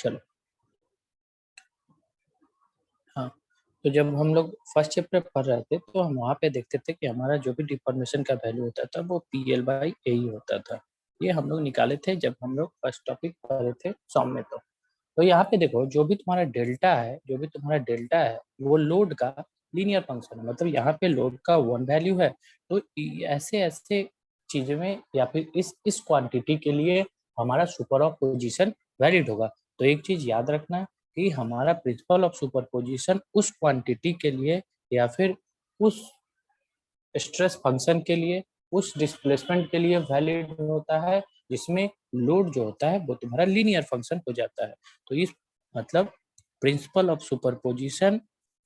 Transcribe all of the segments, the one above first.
चलो, हाँ, तो जब हम लोग फर्स्ट चैप्टर पढ़ रहे थे तो हम वहाँ पे देखते थे कि हमारा जो भी डिफॉर्मेशन का वैल्यू होता था वो PL/A ही होता था। ये हम लोग निकाले थे जब हम लोग फर्स्ट टॉपिक पढ़ रहे थे सॉम में। तो यहाँ पे देखो, जो भी तुम्हारा डेल्टा है वो लोड का लीनियर फंक्शन है। मतलब यहाँ पे लोड का वन वैल्यू है, तो ऐसे ऐसे चीजों में या फिर इस क्वांटिटी के लिए हमारा सुपर ऑफ पोजिशन वैलिड होगा। तो एक चीज याद रखना कि हमारा प्रिंसिपल ऑफ सुपरपोजिशन उस क्वांटिटी के लिए या फिर उस स्ट्रेस फंक्शन के लिए, उस डिस्प्लेसमेंट के लिए वैलिड होता है जिसमें लोड जो होता है वो तुम्हारा लीनियर फंक्शन हो जाता है। तो इस मतलब principle of superposition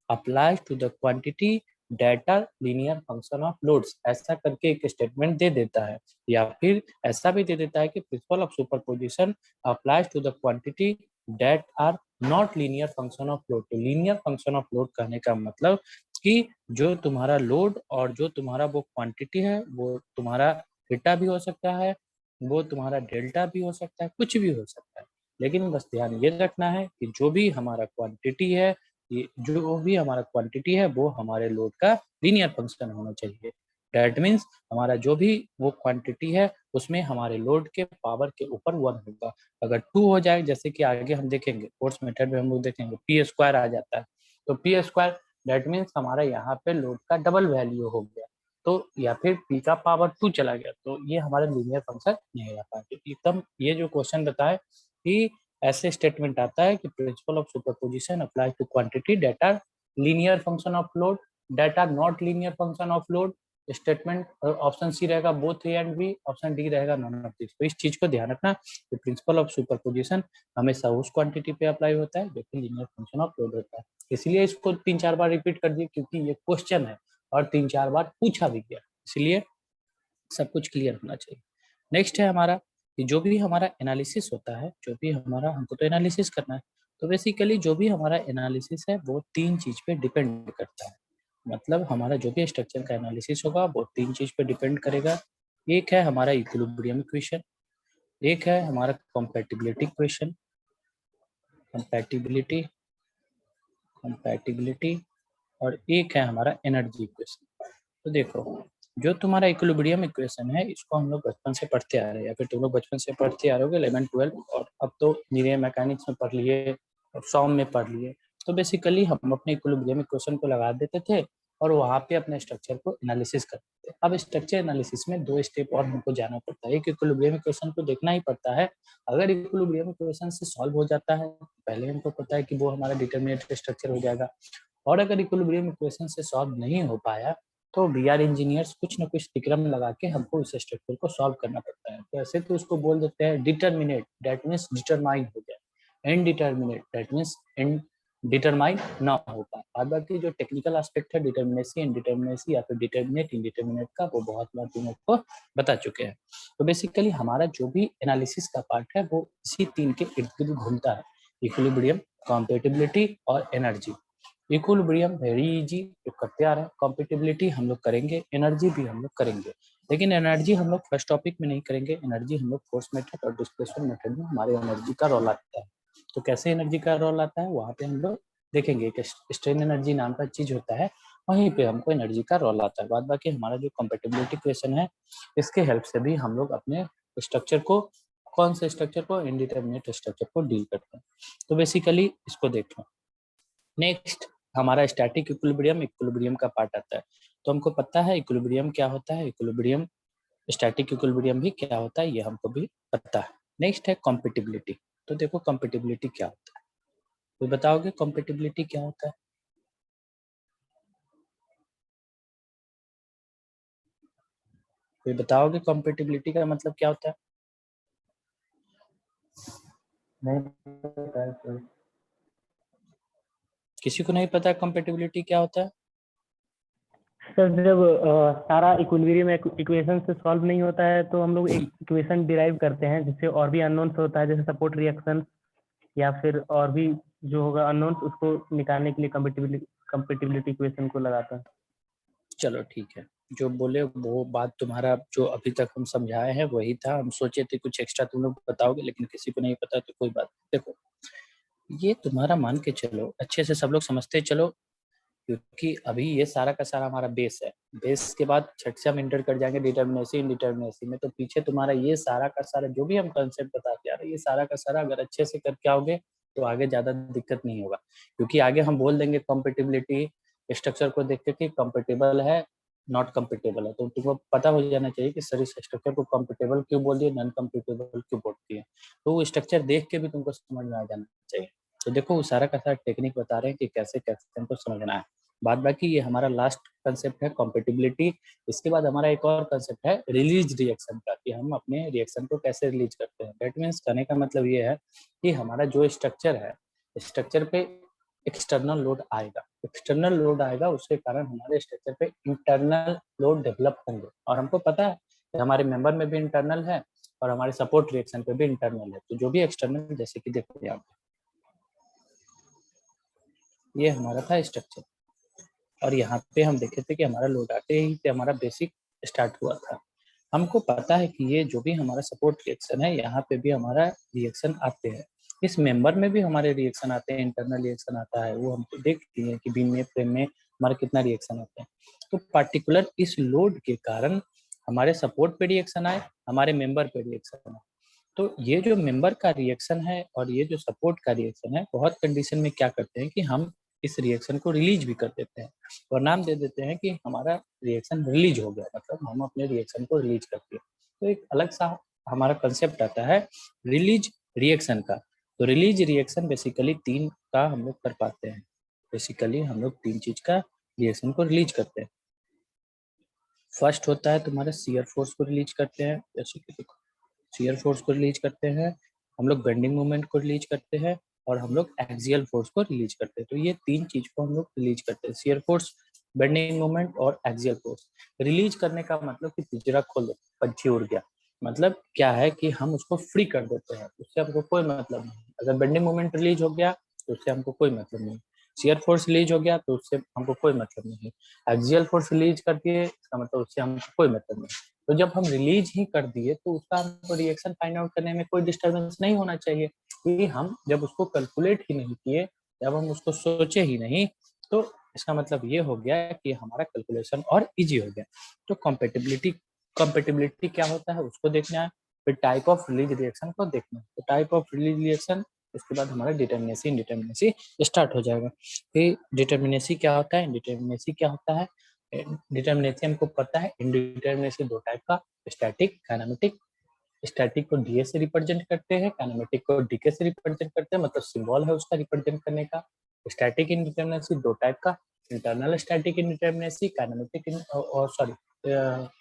applies to the quantity that linear function of loads, ऐसा करके एक स्टेटमेंट दे देता है। या फिर ऐसा भी दे देता है कि principle of superposition applies to the quantity that are not linear function of load. तो लीनियर फंक्शन ऑफ लोड कहने का मतलब कि जो तुम्हारा लोड और जो तुम्हारा वो क्वांटिटी है वो तुम्हारा थीटा भी हो सकता है, वो तुम्हारा डेल्टा भी हो सकता है, कुछ भी हो सकता है। लेकिन बस ध्यान ये रखना है कि जो भी हमारा क्वांटिटी है, ये जो भी हमारा क्वांटिटी है वो हमारे लोड का लीनियर फंक्शन होना चाहिए। दैट मीन्स हमारा जो भी वो क्वांटिटी है उसमें हमारे लोड के पावर के ऊपर 1 होगा। अगर 2 हो जाए, जैसे कि आगे हम देखेंगे फोर्स मेथड में हम लोग देखेंगे P² आ जाता है, तो P², दैट मीन्स हमारा यहाँ पे लोड का डबल वैल्यू हो गया, तो या फिर P का पावर 2 चला गया, तो ये हमारा लीनियर फंक्शन नहीं रह पाएगा। एकदम ये जो क्वेश्चन बताए कि ऐसे स्टेटमेंट आता है कि principle of superposition apply to quantity that are linear function of load, that are not linear function of load. Statement option C रहेगा both A and B, option D रहेगा नॉन ऑफ दिस। तो इस चीज को ध्यान रखना कि principle of superposition हमेशा उस क्वांटिटी पे अप्लाई होता है जो कि लीनियर फंक्शन ऑफ लोड होता है। इसलिए इसको 3-4 बार रिपीट कर दिए क्योंकि ये क्वेश्चन है और 3-4 बार पूछा भी गया, इसलिए सब कुछ क्लियर होना चाहिए। नेक्स्ट है हमारा कि जो भी हमारा एनालिसिस होता है, जो भी हमारा हमको तो एनालिसिस करना है, तो बेसिकली जो भी हमारा एनालिसिस है वो 3 चीज पे डिपेंड करता है। मतलब हमारा जो भी स्ट्रक्चर का एनालिसिस होगा वो 3 चीज पे डिपेंड करेगा। एक है हमारा इक्विलिब्रियम इक्वेशन, एक है हमारा कंपैटिबिलिटी इक्वेशन, कंपैटिबिलिटी कंपैटिबिलिटी और एक है हमारा एनर्जी इक्वेशन। तो देखो, जो तुम्हारा इक्विलिब्रियम इक्वेशन है इसको हम लोग बचपन से पढ़ते आ रहे हैं, या फिर तुम लोग बचपन से पढ़ते आ रहे हो 11-12, और अब तो इंजीनियरिंग मैकेनिक्स में पढ़ लिए और सॉम में पढ़ लिए। तो बेसिकली हम अपने इक्विलिब्रियम इक्वेशन को लगा देते थे और वहाँ पे अपने स्ट्रक्चर को एनालिसिस करते थे। अब स्ट्रक्चर एनालिसिस में 2 स्टेप और हमको जाना पड़ता है। एक, इक्विलिब्रियम इक्वेशन को देखना ही पड़ता है। अगर इक्विलिब्रियम इक्वेशन से सॉल्व हो जाता है, पहले हमको पता है कि वो हमारा डिटरमिनेट स्ट्रक्चर हो जाएगा। और अगर इक्विलिब्रियम इक्वेशन से सॉल्व नहीं हो पाया तो वी आर इंजीनियर्स कुछ ना कुछ तिकड़म लगा के हमको उस स्ट्रक्चर को सॉल्व करना पड़ता है। तो ऐसे तो उसको बोल देते हैं डिटरमिनेट, दैट मीन्स डिटरमाइन हो गया। Indeterminate, that means in determine ना हो पाए। बाद बाकी जो टेक्निकल एस्पेक्ट है डिटरमिनेसी, इनडिटरमिनेसी या फिर डिटरमिनेट इंडिटरमिनेट का, वो बहुत बार तुम लोग को बता चुके हैं। तो बेसिकली हमारा जो भी एनालिसिस का पार्ट है वो इसी 3 के इर्द गिर्द घूमता है, इक्विलिब्रियम, कॉम्पेटिबिलिटी और एनर्जी। इक्विलिब्रियम वेरी इजी, जो करते आ रहे हैं। कॉम्पेटिबिलिटी हम लोग करेंगे, एनर्जी भी हम लोग करेंगे, लेकिन एनर्जी हम लोग फर्स्ट टॉपिक में नहीं करेंगे। एनर्जी हम लोग फोर्स मेथड और डिस्प्लेसमेंट मेथड में हमारे एनर्जी का रोल आता है। तो कैसे एनर्जी का रोल आता है वहाँ पे हम लोग देखेंगे। एक स्ट्रेन एनर्जी नाम का चीज होता है, वहीं पे हमको एनर्जी का रोल आता है। बाद बाकी हमारा जो कॉम्पेटिबिलिटी क्वेश्चन है, इसके हेल्प से भी हम लोग अपने स्ट्रक्चर को, कौन से स्ट्रक्चर को, इनडिटरमिनेट स्ट्रक्चर को डील करते हैं। तो बेसिकली इसको देख लो। नेक्स्ट हमारा स्टैटिक इक्विलिब्रियम, इक्विलिब्रियम का पार्ट आता है। तो हमको पता है इक्विलिब्रियम क्या होता है, इक्विलिब्रियम, स्टैटिक इक्विलिब्रियम भी क्या होता है ये हमको भी पता है। नेक्स्ट है कॉम्पेटिबिलिटी। तो देखो कॉम्पेटिबिलिटी क्या होता है, तो बताओगे कॉम्पेटिबिलिटी क्या होता है? कोई बताओगे कॉम्पेटिबिलिटी का मतलब क्या होता है? नहीं पता है कोई? किसी को नहीं पता कॉम्पेटिबिलिटी क्या होता है? सर जब सारा इक्विलिब्रियम इक्वेशन से सॉल्व नहीं होता है तो हम लोग एक इक्वेशन डिराइव करते हैं जिससे और भी अननोन्स होता है, जैसे सपोर्ट रिएक्शन या फिर और भी जो होगा अननोन्स, उसको निकालने के लिए कंपेटिबिलिटी इक्वेशन को लगाते हैं। चलो ठीक है, जो बोले वो बात तुम्हारा जो अभी तक हम समझाए हैं वही था। हम सोचे थे कुछ एक्स्ट्रा तुम लोग बताओगे, लेकिन किसी को नहीं पता तो कोई बात। देखो ये तुम्हारा मान के चलो, अच्छे से सब लोग समझते चलो, क्योंकि अभी ये सारा का सारा हमारा बेस है। बेस के बाद छठ से हम इंटर कर जाएंगे डिटर्मिनेसी इनडिटर्मिनेसी में, तो पीछे तुम्हारा ये सारा का सारा जो भी हम कंसेप्ट बताते आ रहे हैं, ये सारा का सारा अगर अच्छे से करके आओगे तो आगे ज्यादा दिक्कत नहीं होगा। क्योंकि आगे हम बोल देंगे कॉम्पेटिबिलिटी स्ट्रक्चर को देख के कि कॉम्पेटेबल है नॉट कम्पेटेबल है, तो तुमको पता हो जाना चाहिए कि सर इस स्ट्रक्चर को कम्पेटेबल क्यों बोल दिए, नॉन कम्पेटेबल क्यों बोलती है। तो वो स्ट्रक्चर देख के भी तुमको समझ में आ जाना चाहिए। तो देखो वो सारा का सारा टेक्निक बता रहे हैं कि कैसे कैसे हमको समझना है। बाद बाकी ये हमारा लास्ट कंसेप्ट है कॉम्पेटिबिलिटी। इसके बाद हमारा एक और कंसेप्ट है रिलीज रिएक्शन का, कि हम अपने रिएक्शन को कैसे रिलीज करते हैं। दैट मीन्स कहने का मतलब ये है कि हमारा जो स्ट्रक्चर है, स्ट्रक्चर पे एक्सटर्नल लोड आएगा, एक्सटर्नल लोड आएगा, उसके कारण हमारे स्ट्रक्चर पे इंटरनल लोड डेवलप होंगे। और हमको पता है कि हमारे मेंबर में भी इंटरनल है और हमारे सपोर्ट रिएक्शन पे भी इंटरनल है। तो जो भी एक्सटर्नल, जैसे कि देखो यहाँ पे ये हमारा था स्ट्रक्चर, और यहाँ पे हम देखे थे कि हमारा लोड आते ही से हमारा बेसिक स्टार्ट हुआ था। हमको पता है कि ये जो भी हमारा सपोर्ट रिएक्शन है, यहाँ पे भी हमारा रिएक्शन आते हैं, इस मेंबर में भी हमारे रिएक्शन आते हैं, इंटरनल रिएक्शन आता है। वो हमको देखती है कि बीम में फ्रेम में हमारा कितना रिएक्शन आता है। तो पार्टिकुलर इस लोड के कारण हमारे सपोर्ट पे रिएक्शन आए, हमारे मेंबर पे रिएक्शन आए। तो ये जो मेंबर का रिएक्शन है और ये जो सपोर्ट का रिएक्शन है, बहुत कंडीशन में क्या करते हैं कि हम इस रिएक्शन को रिलीज भी कर देते हैं और नाम दे देते हैं कि हमारा रिएक्शन रिलीज हो गया, मतलब हम अपने रिएक्शन को रिलीज कर दिए। तो एक अलग सा हमारा कंसेप्ट आता है रिलीज रिएक्शन का। तो रिलीज रिएक्शन बेसिकली 3 का हम लोग कर पाते हैं। बेसिकली हम लोग 3 चीज का रिएक्शन को रिलीज करते हैं। फर्स्ट होता है तुम्हारा शियर फोर्स को रिलीज करते हैं, जैसे कि देखो शियर फोर्स को रिलीज करते हैं, हम लोग बेंडिंग मोमेंट को रिलीज करते हैं, और हम लोग एक्सियल फोर्स को रिलीज करते हैं। तो ये 3 चीज को हम लोग रिलीज करते हैं, शियर फोर्स, बेंडिंग मोमेंट और एक्सियल फोर्स। रिलीज करने का मतलब कि पिंजरा खोलो, पंछी उड़ गया, मतलब क्या है कि हम उसको फ्री कर देते हैं, उससे हमको कोई मतलब नहीं। अगर बेंडिंग मोमेंट रिलीज हो गया तो उससे हमको कोई मतलब नहीं, शियर फोर्स रिलीज हो गया तो उससे हमको कोई मतलब नहीं, एक्सियल फोर्स रिलीज कर दिए इसका मतलब उससे हमको कोई मतलब नहीं। तो जब हम रिलीज ही कर दिए तो उसका हमको रिएक्शन फाइंड आउट करने में कोई डिस्टर्बेंस नहीं होना चाहिए, क्योंकि हम जब उसको कैलकुलेट ही नहीं किए, जब हम उसको सोचे ही नहीं, तो इसका मतलब ये हो गया कि हमारा कैलकुलेशन और इजी हो गया। तो कॉम्पेटिबिलिटी क्या होता है उसको देखना है, फिर टाइप ऑफ रिलीज रिएक्शन को देखना है। तो टाइप ऑफ रिलीज रिएक्शन, उसके बाद हमारा डिटर्मिनेसी इंडिटर्मिनेसी स्टार्ट हो जाएगा। फिर डिटर्मिनेसी क्या होता है, इंडिटर्मिनेसी क्या होता है। डिटर्मिनेसी हमको पता है, इंडिटर्मिनेसी 2 टाइप का, स्टैटिक काइनेमेटिक। स्टैटिक को डीए से रिप्रेजेंट करते हैं, काइनेमेटिक को डीके से रिप्रेजेंट करते हैं, मतलब सिंबल है उसका रिप्रेजेंट करने का। स्टैटिक इंडिटर्मिनेसी 2 टाइप का, इंटरनल स्टैटिक इंडिटर्मिनेसी, काइनेमेटिक और सॉरी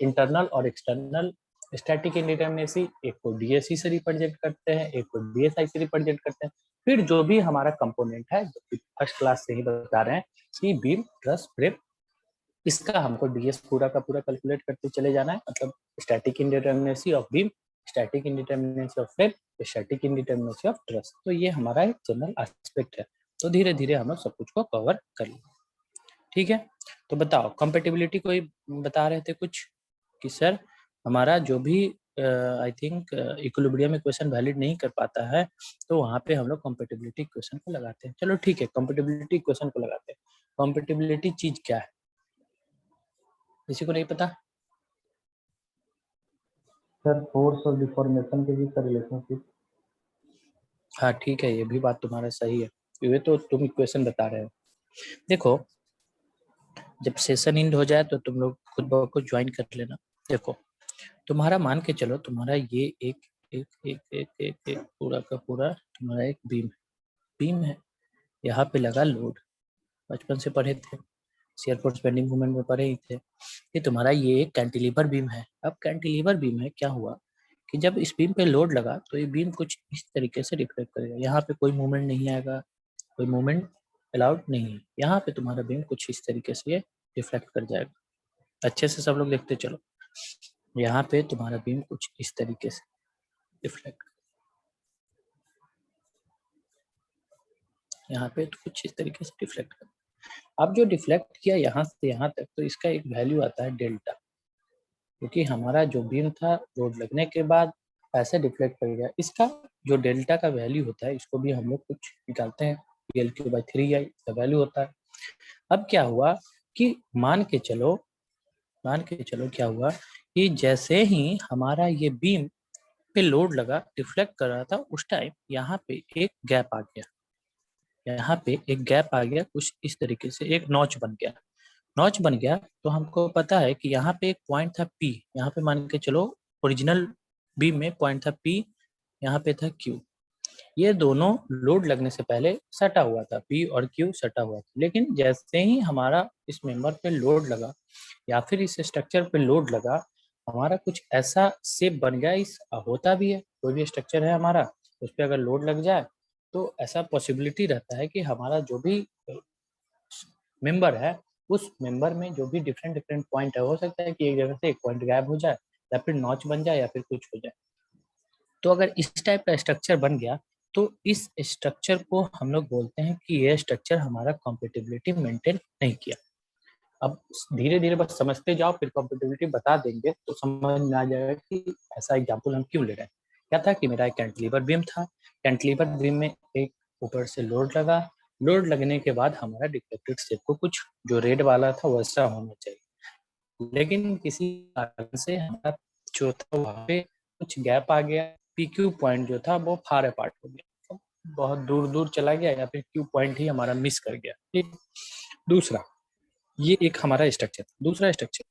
इंटरनल और एक्सटर्नल स्टैटिक इंडिटर्मिनेसी। एक को डीएससी से रिप्रेजेंट करते हैं, एक को डीएसआई से रिप्रेजेंट करते हैं। फिर जो भी हमारा कंपोनेंट है, फर्स्ट क्लास से ही बता रहे हैं कि बीम ट्रस फ्रेम, इसका हमको डीएस पूरा का पूरा कैलकुलेट करते चले जाना है, मतलब static indeterminacy of beam, static indeterminacy of frame, static indeterminacy of truss. तो ये हमारा एक जनरल एस्पेक्ट है। तो धीरे धीरे हम लोग सब कुछ को कवर कर लेंगे, ठीक है। तो बताओ कंपेटिबिलिटी कोई बता रहे थे कुछ कि सर हमारा जो भी I think equilibrium equation valid नहीं कर पाता है, तो वहाँ पे हम लोग कंपेटिबिलिटी इक्वेशन को लगाते हैं। चलो ठीक है, कंपेटिबिलिटी इक्वेशन को लगाते हैं। कंपेटिबिलिटी चीज क्या है, किसी को नहीं पता? सर फोर्स और डिफॉर्मेशन के बीच का रिलेशनशिप। हाँ ठीक है, ये भी बात तुम्हारा सही है, ये तो तुम इक्वेशन बता रहे हो। देखो जब सेशन एंड हो जाए तो तुम लोग खुद ब खुद ज्वाइन कर लेना। देखो तुम्हारा मान के चलो, तुम्हारा ये एक एक एक एक एक, एक पूरा का पूरा तुम्हारा एक बीम है, यहाँ पे लगा लोड, बचपन से पढ़े थे, शियर फोर्स बेंडिंग मोमेंट में पढ़े ही थे कि तुम्हारा ये एक कैंटिलीवर बीम है। अब कैंटिलीवर बीम है, क्या हुआ कि जब इस बीम पे लोड लगा तो ये बीम कुछ इस तरीके से रिफ्लेक्ट करेगा, यहाँ पे कोई मूवमेंट नहीं आएगा, कोई मूवमेंट अलाउड नहीं है, यहाँ पे तुम्हारा बीम कुछ इस तरीके से ये रिफ्लेक्ट कर जाएगा। अच्छे से सब लोग देखते चलो, यहाँ पे तुम्हारा बीम कुछ इस तरीके से रिफ्लेक्ट, यहाँ पे तो कुछ इस तरीके से डिफ्लेक्ट कर। अब जो डिफ्लेक्ट किया यहाँ से यहाँ तक, तो इसका एक वैल्यू आता है डेल्टा, क्योंकि हमारा जो बीम था लोड लगने के बाद ऐसे डिफ्लेक्ट कर गया। इसका जो डेल्टा का वैल्यू होता है इसको भी हम लोग कुछ निकालते हैं, PL/3I का वैल्यू होता है। अब क्या हुआ कि मान के चलो क्या हुआ कि जैसे ही हमारा ये बीम पे लोड लगा, रिफ्लेक्ट कर रहा था, उस टाइम यहाँ पे एक गैप आ गया, कुछ इस तरीके से एक नॉच बन गया। तो हमको पता है कि यहाँ पे एक पॉइंट था P, यहाँ पे मान के चलो ओरिजिनल बीम में पॉइंट था P, यहाँ पे था Q। ये दोनों लोड लगने से पहले सटा हुआ था, P और Q सटा हुआ था। लेकिन जैसे ही हमारा इस मेंबर पे लोड लगा या फिर इस स्ट्रक्चर पे लोड लगा, हमारा कुछ ऐसा शेप बन गया। इस होता भी है, कोई भी स्ट्रक्चर है हमारा, उस पर अगर लोड लग जाए तो ऐसा पॉसिबिलिटी रहता है कि हमारा जो भी मेंबर है, उस मेंबर में जो भी डिफरेंट पॉइंट है, हो सकता है कि एक जगह से एक पॉइंट गायब हो जाए या फिर नॉच बन जाए या फिर कुछ हो जाए। तो अगर इस टाइप का स्ट्रक्चर बन गया तो इस स्ट्रक्चर को हम लोग बोलते हैं कि ये स्ट्रक्चर हमारा कॉम्पेटिबिलिटी मेंटेन नहीं किया। अब धीरे-धीरे बस समझते जाओ, फिर कॉम्पेटिबिलिटी बता देंगे तो समझ में आ जाएगा कि ऐसा एग्जांपल हम क्यों ले रहे हैं। क्या था कि मेरा एक कैंटिलीवर बीम था, कैंटिलीवर बीम में एक ऊपर से लोड लगा, लोड लगने के बाद हमारा डिफ्लेक्टेड शेप को कुछ जो रेड वाला था वैसा होना चाहिए। लेकिन किसी कारण से हमारा जो था वहाँ पे कुछ गैप आ गया, PQ पॉइंट जो था वो फार अपार्ट हो गया, बहुत दूर-दूर चला गया या फिर Q पॉइंट ही हमारा मिस कर गया। ठीक, दूसरा ये एक हमारा स्ट्रक्चर। दूसरा स्ट्रक्चर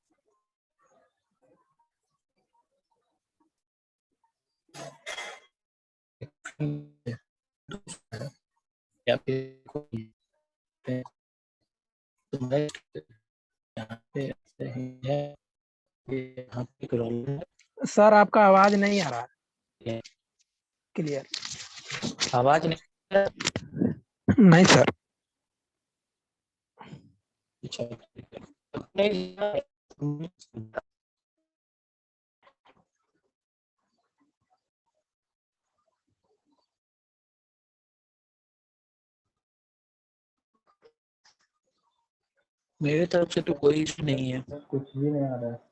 या फिर कोई यहाँ पे ऐसे ही है, यहाँ पे एक रोल है। सर आपका आवाज नहीं आ रहा ये क्लियर। आवाज नहीं सर। नहीं, मेरे तरफ से तो कोई इशू नहीं है, कुछ भी नहीं आ रहा है।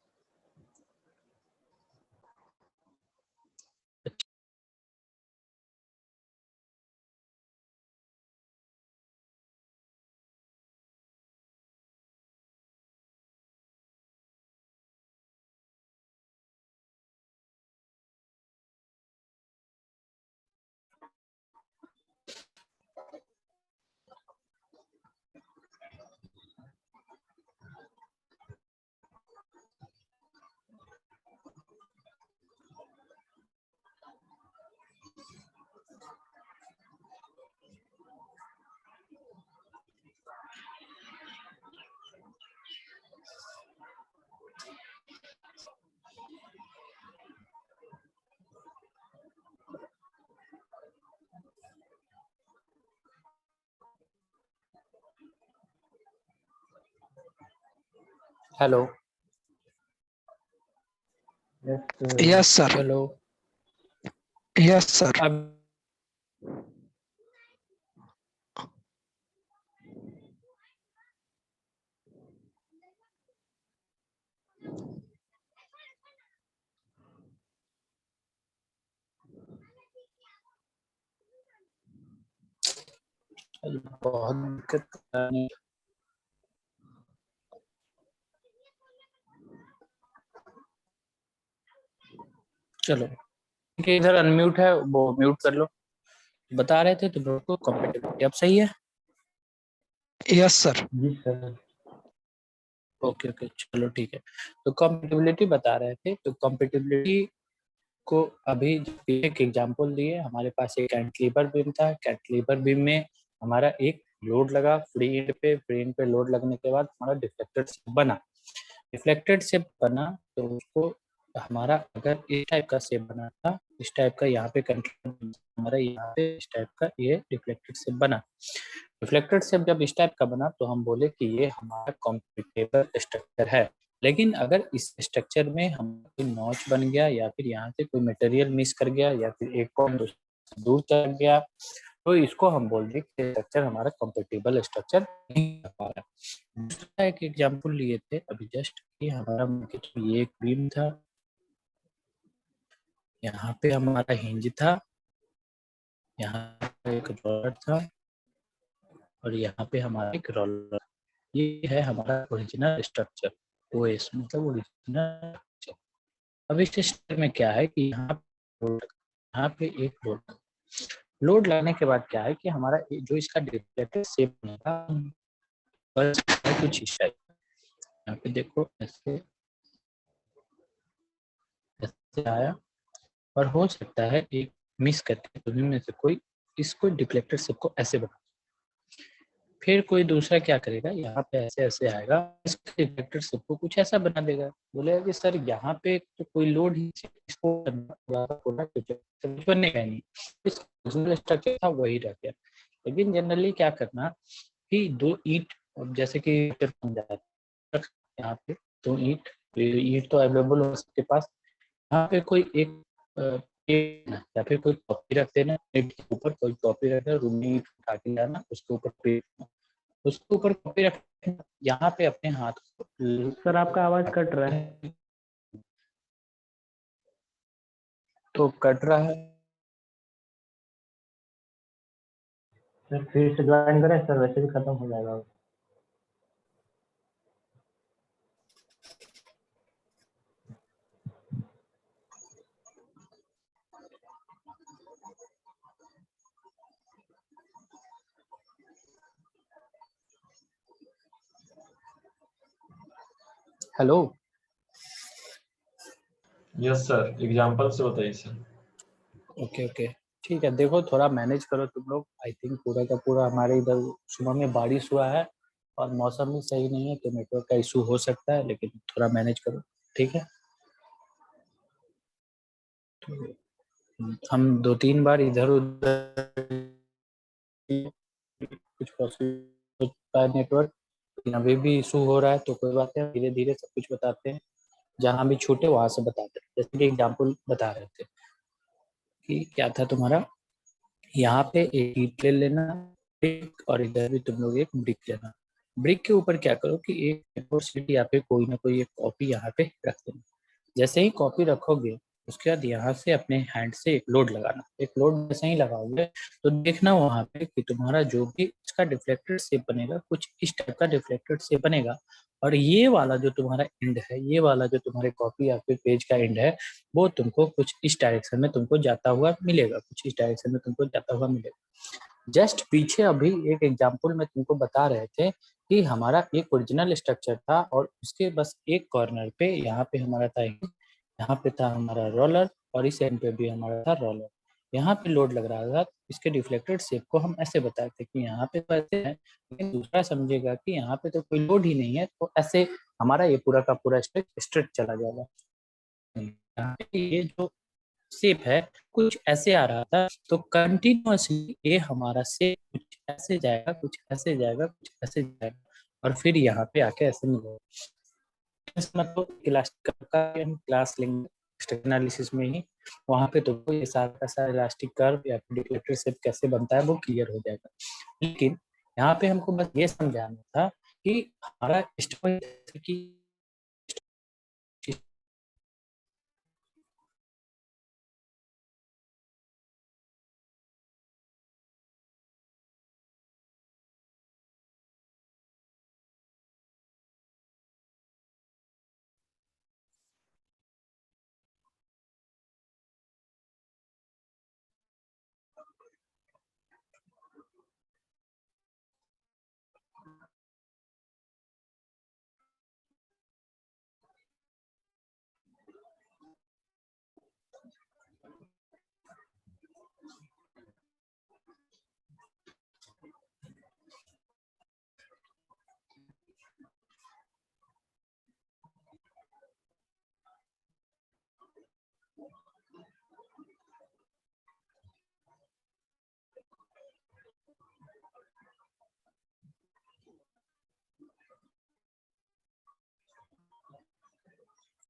Hello, yes sir. Hello, yes sir. अब बहुत दिक्कत आ रही है। चलो ठीक है, इधर अनम्यूट है, वो म्यूट कर लो। बता रहे थे तुम लोग को कॉम्पेटिबिलिटी अब सही है? Yes sir. जी सर। ओके ओके, चलो ठीक है। तो कॉम्पेटिबिलिटी बता रहे थे, तो कॉम्पेटिबिलिटी को अभी एक एग्जांपल दिए। हमारे पास एक कैंटिलीवर बीम था, कैंटिलीवर बीम में हमारा एक लोड लगा फ्री एंड पे लोड लगने के बाद हमारा डिफ्लेक्टेड शेप बना। डिफ्लेक्टेड शेप बना तो उसको हमारा अगर इस टाइप का शेप बना था, इस टाइप का यहाँ पे हमारा यहाँ पे इस टाइप का ये डिफ्लेक्टेड शेप बना। डिफ्लेक्टेड शेप जब इस टाइप का बना तो हम बोले कि ये हमारा कॉम्पिटेबल स्ट्रक्चर है। लेकिन अगर इस स्ट्रक्चर में हम कोई नॉच बन गया या फिर यहाँ से कोई मटेरियल मिस कर गया या फिर एक पॉइंट दूर चल गया, तो इसको हम बोल दें कि स्ट्रक्चर हमारा कॉम्पेटिबल स्ट्रक्चर नहीं हो पा रहा। दूसरा एक एग्जांपल लिए थे अभी जस्ट कि हमारा ये एक बीम था, यहाँ पे हमारा हिंज था, यहाँ पे एक रोलर था और यहाँ पे हमारा एक रोलर। ये है हमारा ओरिजिनल स्ट्रक्चर, ओएस मतलब ओरिजिनल स्ट्रक्चर। अब इस स्ट्रक्चर में क्या है कि यहाँ पे एक लोड लगने के बाद क्या है कि हमारा जो इसका डिफ्लेक्टर शेप बनेगा बस कुछ इस टाइप। यहाँ पे देखो ऐसे ऐसे आया, और हो सकता है एक मिस करके तुम्हें में से कोई इसको डिफ्लेक्टर शेप को ऐसे बना, फिर कोई दूसरा क्या करेगा, यहाँ पे ऐसे ऐसे आएगा, इस डिफ्लेक्टर शेप को कुछ ऐसा बना देगा। बोलेगा कि सर यहाँ पे तो कोई लोड ही इसको बनेगा नहीं, इस स्ट्रक्चर था वही रह गया। लेकिन जनरली क्या करना कि दो ईंट, जैसे कि यहाँ पे दो ईंट, ईंट तो अवेलेबल हो सबके पास, यहाँ पे कोई एक या फिर कोई कॉपी रख देना, ईंट के ऊपर कोई कॉपी रख देना, रूम में ईंट उठा के लाना, उसके ऊपर पेड़, उसके ऊपर कॉपी रख, यहाँ पे अपने हाथ को। सर आपका आवाज कट रहा है। तो कट रहा है सर फिर से ज्वाइन करें सर, वैसे भी खत्म हो जाएगा। हेलो। यस सर, एग्जांपल से बताइए सर। ओके ओके ठीक है, देखो थोड़ा मैनेज करो तुम लोग। आई थिंक पूरा का पूरा हमारे इधर सुबह में बारिश हुआ है और मौसम भी सही नहीं है, तो नेटवर्क का इशू हो सकता है, लेकिन थोड़ा मैनेज करो, ठीक है। तो हम 2-3 बार इधर उधर कुछ पॉसिबल होता है नेटवर्क, अभी भी इशू हो रहा है, तो कोई बात नहीं, धीरे धीरे सब कुछ बताते हैं, जहाँ भी छूटे वहां से बताते हैं। जैसे कि एग्जाम्पल बता रहे थे कि क्या था तुम्हारा, यहाँ पे एक ईंट ले लेना, ब्रिक, और इधर भी तुम लोग एक ब्रिक लेना। ब्रिक के ऊपर क्या करो कि एक शीट या फिर कोई ना कोई एक कॉपी यहाँ पे रख देना। जैसे ही कॉपी रखोगे उसके बाद यहाँ से अपने हैंड से एक लोड लगाना। एक लोड जैसे ही लगाओगे तो देखना वहाँ पे कि तुम्हारा जो भी इसका डिफ्लेक्टेड शेप बनेगा कुछ इस टाइप का डिफ्लेक्टेड शेप बनेगा। और ये वाला जो तुम्हारा एंड है, ये वाला जो तुम्हारे कॉपी या फिर पेज का एंड है, वो तुमको कुछ इस डायरेक्शन में तुमको जाता हुआ मिलेगा, कुछ इस डायरेक्शन में तुमको जाता हुआ मिलेगा। जस्ट पीछे अभी एक एग्जांपल में तुमको बता रहे थे कि हमारा एक ओरिजिनल स्ट्रक्चर था और उसके बस एक कॉर्नर पे यहाँ पे हमारा था, यहाँ पे था हमारा रोलर, और इस एंड पे भी हमारा था रोलर। यहाँ पे लोड लग रहा था, इसके डिफ्लेक्टेड शेप को हम ऐसे बताए थे कि यहाँ पे तो ऐसे है, लेकिन दूसरा समझेगा कि यहाँ पे तो कोई लोड ही नहीं है, तो ऐसे हमारा ये पूरा का पूरा स्ट्रेट चला जाएगा। यहाँ पे ये जो शेप है कुछ ऐसे आ रहा था, तो कंटिन्यूअसली ये हमारा शेप कुछ ऐसे जाएगा, कुछ ऐसे जाएगा, कुछ ऐसे जाएगा, और फिर यहाँ पे आके ऐसे मिलेगा। मतलब इलास्टिक का हम क्लास लेंगे एनालिसिस में ही, वहाँ पे तो ये सारा का सारा इलास्टिक कर्व या डिफ्लेक्टर शेप कैसे बनता है वो क्लियर हो जाएगा। लेकिन यहाँ पे हमको बस ये समझाना था कि हमारा की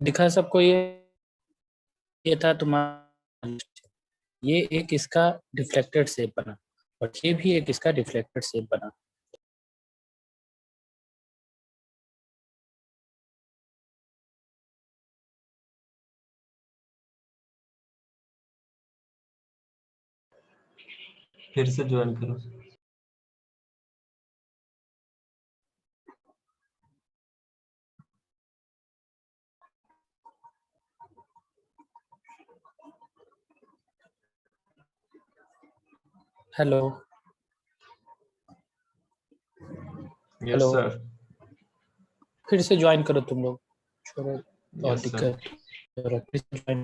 दिखा सबको, ये था तुम्हारा, ये एक इसका डिफ्लेक्टेड शेप बना और ये भी एक इसका डिफ्लेक्टेड शेप बना। फिर से ज्वाइन करो। Hello yes hello sir. फिर से ज्वाइन करो तुम लोग, छोड़ो बहुत यस सर। दिक्कत हो रहा है, फिर से ज्वाइन।